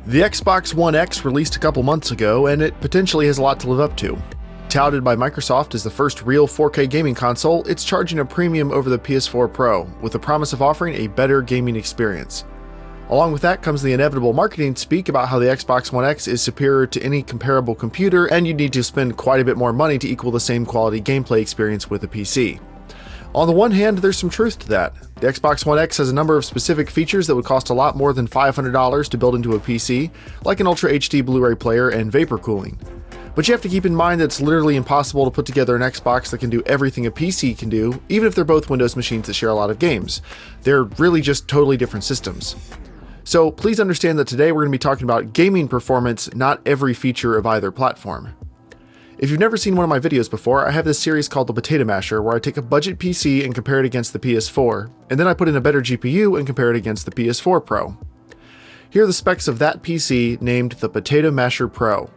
The Xbox One X released a couple months ago, and it potentially has a lot to live up to. Touted by Microsoft as the first real 4K gaming console, it's charging a premium over the PS4 Pro, with the promise of offering a better gaming experience. Along with that comes the inevitable marketing speak about how the Xbox One X is superior to any comparable computer, and you need to spend quite a bit more money to equal the same quality gameplay experience with a PC. On the one hand, there's some truth to that. The Xbox One X has a number of specific features that would cost a lot more than $500 to build into a PC, like an Ultra HD Blu-ray player and vapor cooling. But you have to keep in mind that it's literally impossible to put together an Xbox that can do everything a PC can do, even if they're both Windows machines that share a lot of games. They're really just totally different systems. So please understand that today we're going to be talking about gaming performance, not every feature of either platform. If you've never seen one of my videos before, I have this series called the Potato Masher, where I take a budget PC and compare it against the PS4, and then I put in a better GPU and compare it against the PS4 Pro. Here are the specs of that PC named the Potato Masher Pro.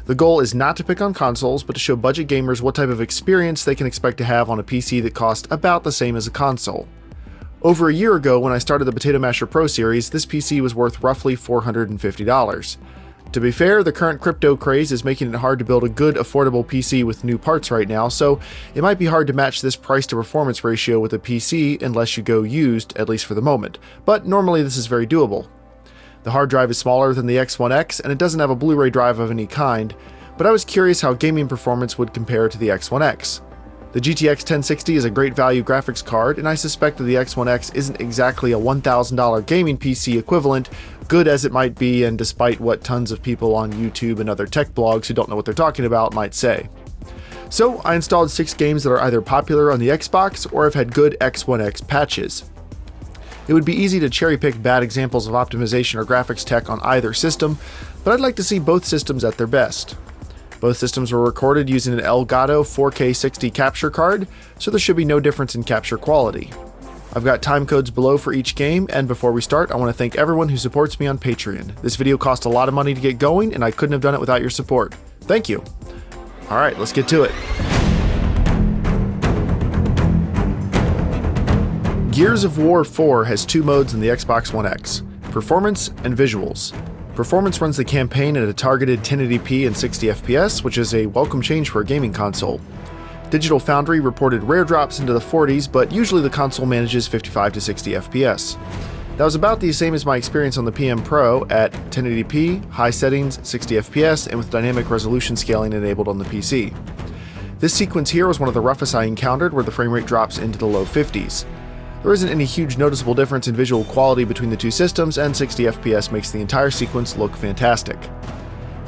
The goal is not to pick on consoles, but to show budget gamers what type of experience they can expect to have on a PC that costs about the same as a console. Over a year ago, when I started the Potato Masher Pro series, this PC was worth roughly $450. To be fair, the current crypto craze is making it hard to build a good, affordable PC with new parts right now, so it might be hard to match this price-to-performance ratio with a PC unless you go used, at least for the moment, but normally this is very doable. The hard drive is smaller than the X1 X, and it doesn't have a Blu-ray drive of any kind, but I was curious how gaming performance would compare to the X1 X. The GTX 1060 is a great value graphics card, and I suspect that the X1 X isn't exactly a $1,000 gaming PC equivalent, good as it might be and despite what tons of people on YouTube and other tech blogs who don't know what they're talking about might say. So I installed 6 games that are either popular on the Xbox or have had good X1 X patches. It would be easy to cherry pick bad examples of optimization or graphics tech on either system, but I'd like to see both systems at their best. Both systems were recorded using an Elgato 4K 60 capture card, so there should be no difference in capture quality. I've got time codes below for each game, and before we start, I want to thank everyone who supports me on Patreon. This video cost a lot of money to get going, and I couldn't have done it without your support. Thank you. Alright, let's get to it. Gears of War 4 has 2 modes in the Xbox One X, Performance and Visuals. Performance runs the campaign at a targeted 1080p and 60 FPS, which is a welcome change for a gaming console. Digital Foundry reported rare drops into the 40s, but usually the console manages 55 to 60 FPS. That was about the same as my experience on the PM Pro at 1080p, high settings, 60 FPS, and with dynamic resolution scaling enabled on the PC. This sequence here was one of the roughest I encountered, where the frame rate drops into the low 50s. There isn't any huge noticeable difference in visual quality between the two systems, and 60 FPS makes the entire sequence look fantastic.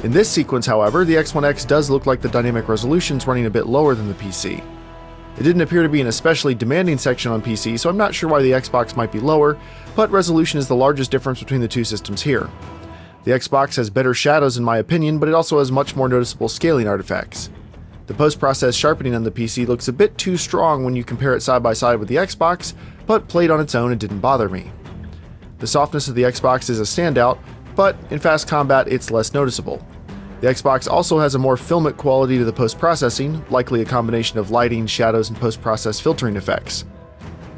In this sequence, however, the X1 X does look like the dynamic resolution's running a bit lower than the PC. It didn't appear to be an especially demanding section on PC, so I'm not sure why the Xbox might be lower, but resolution is the largest difference between the two systems here. The Xbox has better shadows in my opinion, but it also has much more noticeable scaling artifacts. The post-process sharpening on the PC looks a bit too strong when you compare it side by side with the Xbox, but played on its own it didn't bother me. The softness of the Xbox is a standout, but in fast combat it's less noticeable. The Xbox also has a more filmic quality to the post-processing, likely a combination of lighting, shadows, and post-process filtering effects.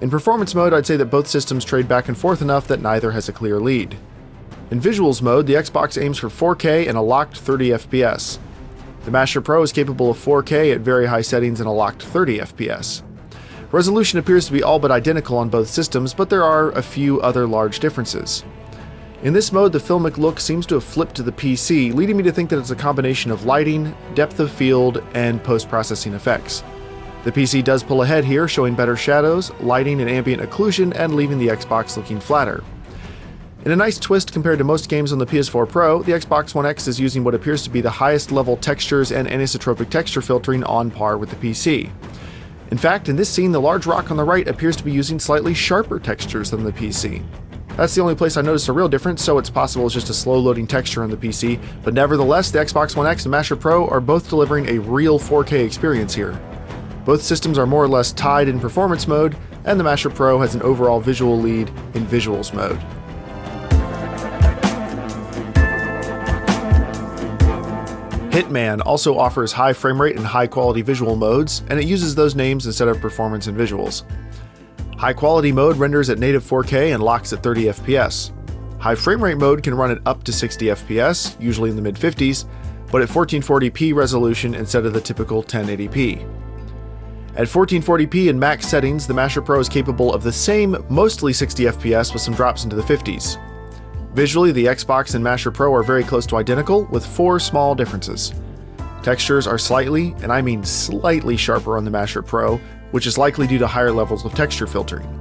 In performance mode, I'd say that both systems trade back and forth enough that neither has a clear lead. In visuals mode, the Xbox aims for 4K and a locked 30 FPS. The Masher Pro is capable of 4K at very high settings and a locked 30 FPS. Resolution appears to be all but identical on both systems, but there are a few other large differences. In this mode, the filmic look seems to have flipped to the PC, leading me to think that it's a combination of lighting, depth of field, and post-processing effects. The PC does pull ahead here, showing better shadows, lighting, and ambient occlusion, and leaving the Xbox looking flatter. In a nice twist compared to most games on the PS4 Pro, the Xbox One X is using what appears to be the highest level textures and anisotropic texture filtering on par with the PC. In fact, in this scene, the large rock on the right appears to be using slightly sharper textures than the PC. That's the only place I noticed a real difference, so it's possible it's just a slow loading texture on the PC, but nevertheless, the Xbox One X and Masher Pro are both delivering a real 4K experience here. Both systems are more or less tied in performance mode, and the Masher Pro has an overall visual lead in visuals mode. Hitman also offers high frame rate and high quality visual modes, and it uses those names instead of performance and visuals. High quality mode renders at native 4K and locks at 30 FPS. High frame rate mode can run at up to 60 FPS, usually in the mid-50s, but at 1440p resolution instead of the typical 1080p. At 1440p in max settings, the Masher Pro is capable of the same, mostly 60 FPS with some drops into the 50s. Visually, the Xbox and Masher Pro are very close to identical, with 4 small differences. Textures are slightly, and I mean slightly sharper on the Masher Pro, which is likely due to higher levels of texture filtering.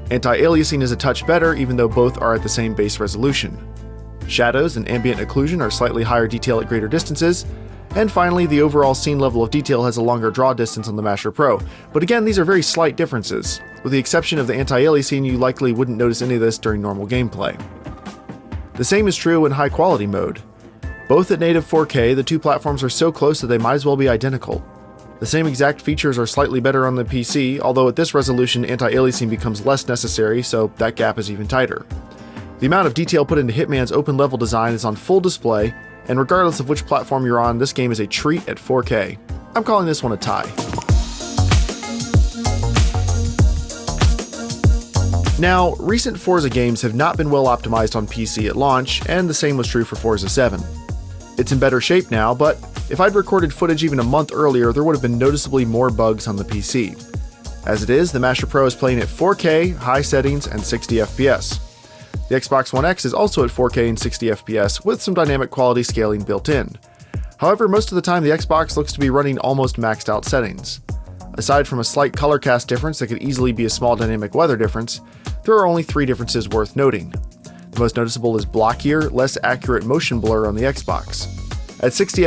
Anti-aliasing is a touch better, even though both are at the same base resolution. Shadows and ambient occlusion are slightly higher detail at greater distances, and finally, the overall scene level of detail has a longer draw distance on the Masher Pro, but again, these are very slight differences. With the exception of the anti-aliasing, you likely wouldn't notice any of this during normal gameplay. The same is true in high quality mode. Both at native 4K, the two platforms are so close that they might as well be identical. The same exact features are slightly better on the PC, although at this resolution anti-aliasing becomes less necessary, so that gap is even tighter. The amount of detail put into Hitman's open level design is on full display, and regardless of which platform you're on, this game is a treat at 4K. I'm calling this one a tie. Now, recent Forza games have not been well optimized on PC at launch, and the same was true for Forza 7. It's in better shape now, but if I'd recorded footage even a month earlier, there would have been noticeably more bugs on the PC. As it is, the Masher Pro is playing at 4K, high settings, and 60 FPS. The Xbox One X is also at 4K and 60 FPS, with some dynamic quality scaling built in. However, most of the time the Xbox looks to be running almost maxed out settings. Aside from a slight color cast difference that could easily be a small dynamic weather difference, there are only 3 differences worth noting. The most noticeable is blockier, less accurate motion blur on the Xbox. At 60